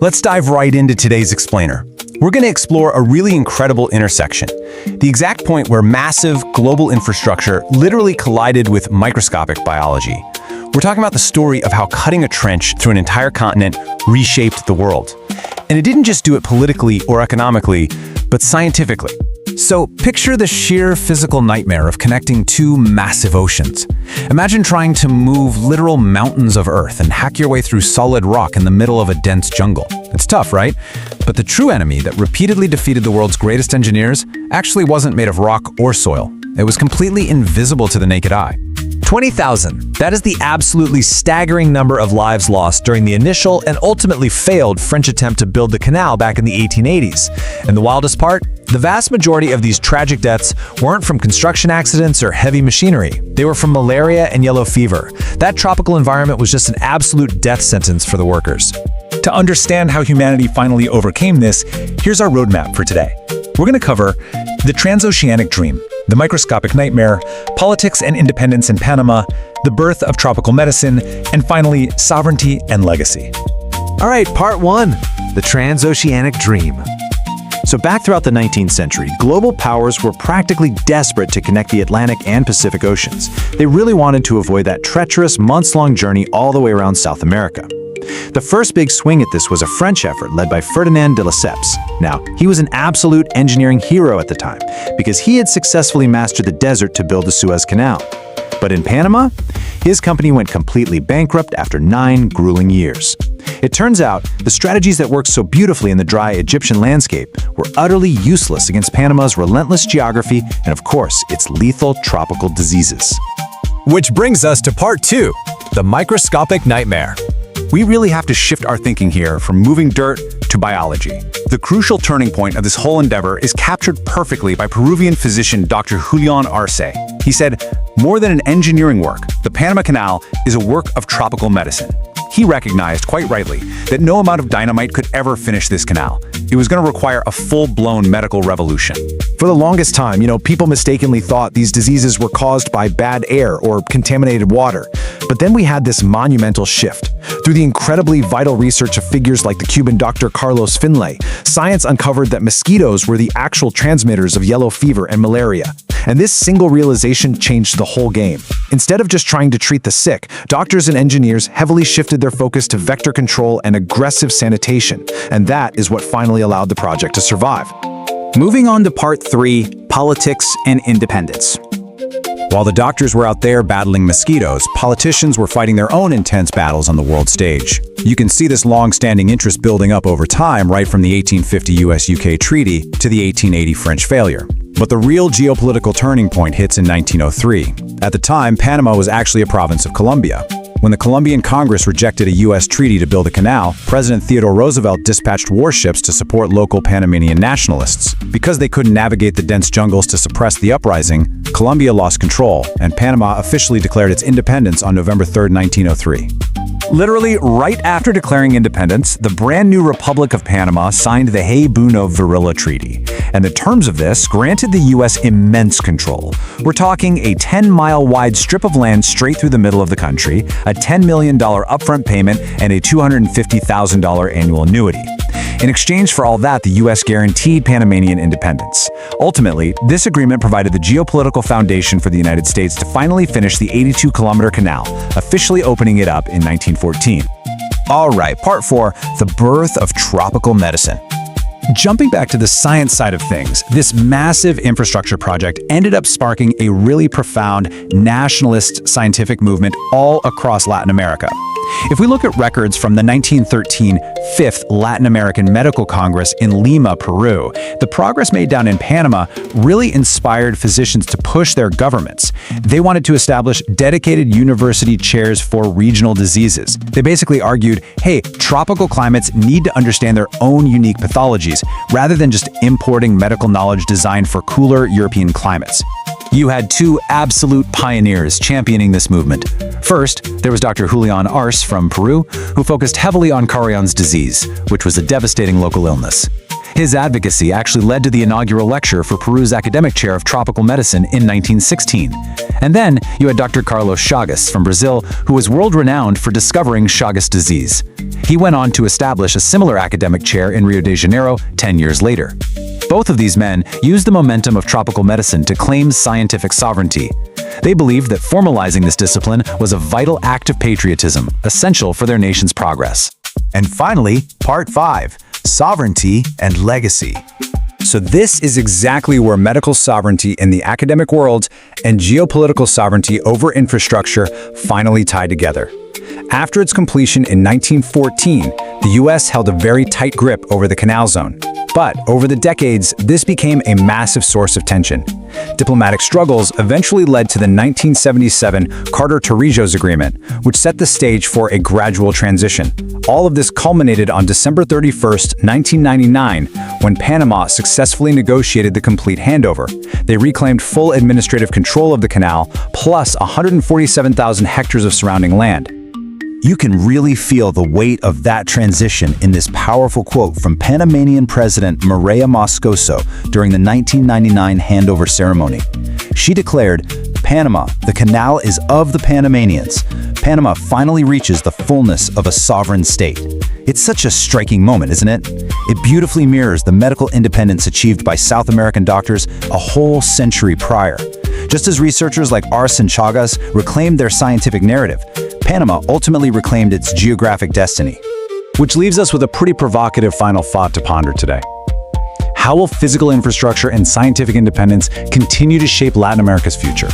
Let's dive right into today's explainer. We're going to explore a really incredible intersection, the exact point where massive global infrastructure literally collided with microscopic biology. We're talking about the story of how cutting a trench through an entire continent reshaped the world. And it didn't just do it politically or economically, but scientifically. So picture the sheer physical nightmare of connecting two massive oceans. Imagine trying to move literal mountains of Earth and hack your way through solid rock in the middle of a dense jungle. It's tough, right? But the true enemy that repeatedly defeated the world's greatest engineers actually wasn't made of rock or soil. It was completely invisible to the naked eye. 20,000. That is the absolutely staggering number of lives lost during the initial and ultimately failed French attempt to build the canal back in the 1880s. And the wildest part? The vast majority of these tragic deaths weren't from construction accidents or heavy machinery. They were from malaria and yellow fever. That tropical environment was just an absolute death sentence for the workers. To understand how humanity finally overcame this, here's our roadmap for today. We're going to cover the transoceanic dream, the microscopic nightmare, politics and independence in Panama, the birth of tropical medicine, and finally, sovereignty and legacy. All right, part one, the transoceanic dream. So back throughout the 19th century, global powers were practically desperate to connect the Atlantic and Pacific Oceans. They really wanted to avoid that treacherous, months-long journey all the way around South America. The first big swing at this was a French effort led by Ferdinand de Lesseps. Now, he was an absolute engineering hero at the time because he had successfully mastered the desert to build the Suez Canal. But in Panama, his company went completely bankrupt after 9 grueling years. It turns out the strategies that worked so beautifully in the dry Egyptian landscape were utterly useless against Panama's relentless geography and, of course, its lethal tropical diseases. Which brings us to part 2, the microscopic nightmare. We really have to shift our thinking here from moving dirt to biology. The crucial turning point of this whole endeavor is captured perfectly by Peruvian physician Dr. Julián Arce. He said, "More than an engineering work, the Panama Canal is a work of tropical medicine." He recognized, quite rightly, that no amount of dynamite could ever finish this canal. It was going to require a full-blown medical revolution. For the longest time, people mistakenly thought these diseases were caused by bad air or contaminated water. But then we had this monumental shift. Through the incredibly vital research of figures like the Cuban Dr. Carlos Finlay, science uncovered that mosquitoes were the actual transmitters of yellow fever and malaria. And this single realization changed the whole game. Instead of just trying to treat the sick, doctors and engineers heavily shifted their focus to vector control and aggressive sanitation. And that is what finally allowed the project to survive. Moving on to part 3, politics and independence. While the doctors were out there battling mosquitoes, politicians were fighting their own intense battles on the world stage. You can see this long-standing interest building up over time, right from the 1850 US-UK treaty to the 1880 French failure. But the real geopolitical turning point hits in 1903. At the time, Panama was actually a province of Colombia. When the Colombian Congress rejected a U.S. treaty to build a canal, President Theodore Roosevelt dispatched warships to support local Panamanian nationalists. Because they couldn't navigate the dense jungles to suppress the uprising, Colombia lost control, and Panama officially declared its independence on November 3, 1903. Literally, right after declaring independence, the brand new Republic of Panama signed the Hay-Buno-Virilla Treaty. And the terms of this granted the U.S. immense control. We're talking a 10-mile wide strip of land straight through the middle of the country, a $10 million upfront payment, and a $250,000 annual annuity. In exchange for all that, the U.S. guaranteed Panamanian independence. Ultimately, this agreement provided the geopolitical foundation for the United States to finally finish the 82-kilometer canal, officially opening it up in 1914. All right, part 4, the birth of tropical medicine. Jumping back to the science side of things, this massive infrastructure project ended up sparking a really profound nationalist scientific movement all across Latin America. If we look at records from the 1913 5th Latin American Medical Congress in Lima, Peru, the progress made down in Panama really inspired physicians to push their governments. They wanted to establish dedicated university chairs for regional diseases. They basically argued, hey, tropical climates need to understand their own unique pathologies, rather than just importing medical knowledge designed for cooler European climates. You had 2 absolute pioneers championing this movement. First, there was Dr. Julián Arce from Peru, who focused heavily on Carrion's disease, which was a devastating local illness. His advocacy actually led to the inaugural lecture for Peru's academic chair of tropical medicine in 1916. And then you had Dr. Carlos Chagas from Brazil, who was world-renowned for discovering Chagas disease. He went on to establish a similar academic chair in Rio de Janeiro 10 years later. Both of these men used the momentum of tropical medicine to claim scientific sovereignty. They believed that formalizing this discipline was a vital act of patriotism, essential for their nation's progress. And finally, Part 5, Sovereignty and Legacy. So this is exactly where medical sovereignty in the academic world and geopolitical sovereignty over infrastructure finally tied together. After its completion in 1914, the US held a very tight grip over the Canal Zone. But over the decades, this became a massive source of tension. Diplomatic struggles eventually led to the 1977 Carter-Torrijos Agreement, which set the stage for a gradual transition. All of this culminated on December 31st, 1999, when Panama successfully negotiated the complete handover. They reclaimed full administrative control of the canal, plus 147,000 hectares of surrounding land. You can really feel the weight of that transition in this powerful quote from Panamanian President Mireya Moscoso during the 1999 handover ceremony. She declared, "Panama, the canal is of the Panamanians. Panama finally reaches the fullness of a sovereign state." It's such a striking moment, isn't it? It beautifully mirrors the medical independence achieved by South American doctors a whole century prior. Just as researchers like Arce and Chagas reclaimed their scientific narrative, Panama ultimately reclaimed its geographic destiny. Which leaves us with a pretty provocative final thought to ponder today. How will physical infrastructure and scientific independence continue to shape Latin America's future?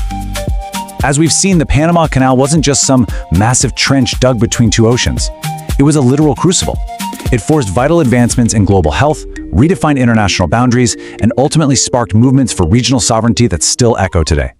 As we've seen, the Panama Canal wasn't just some massive trench dug between two oceans. It was a literal crucible. It forced vital advancements in global health, redefined international boundaries, and ultimately sparked movements for regional sovereignty that still echo today.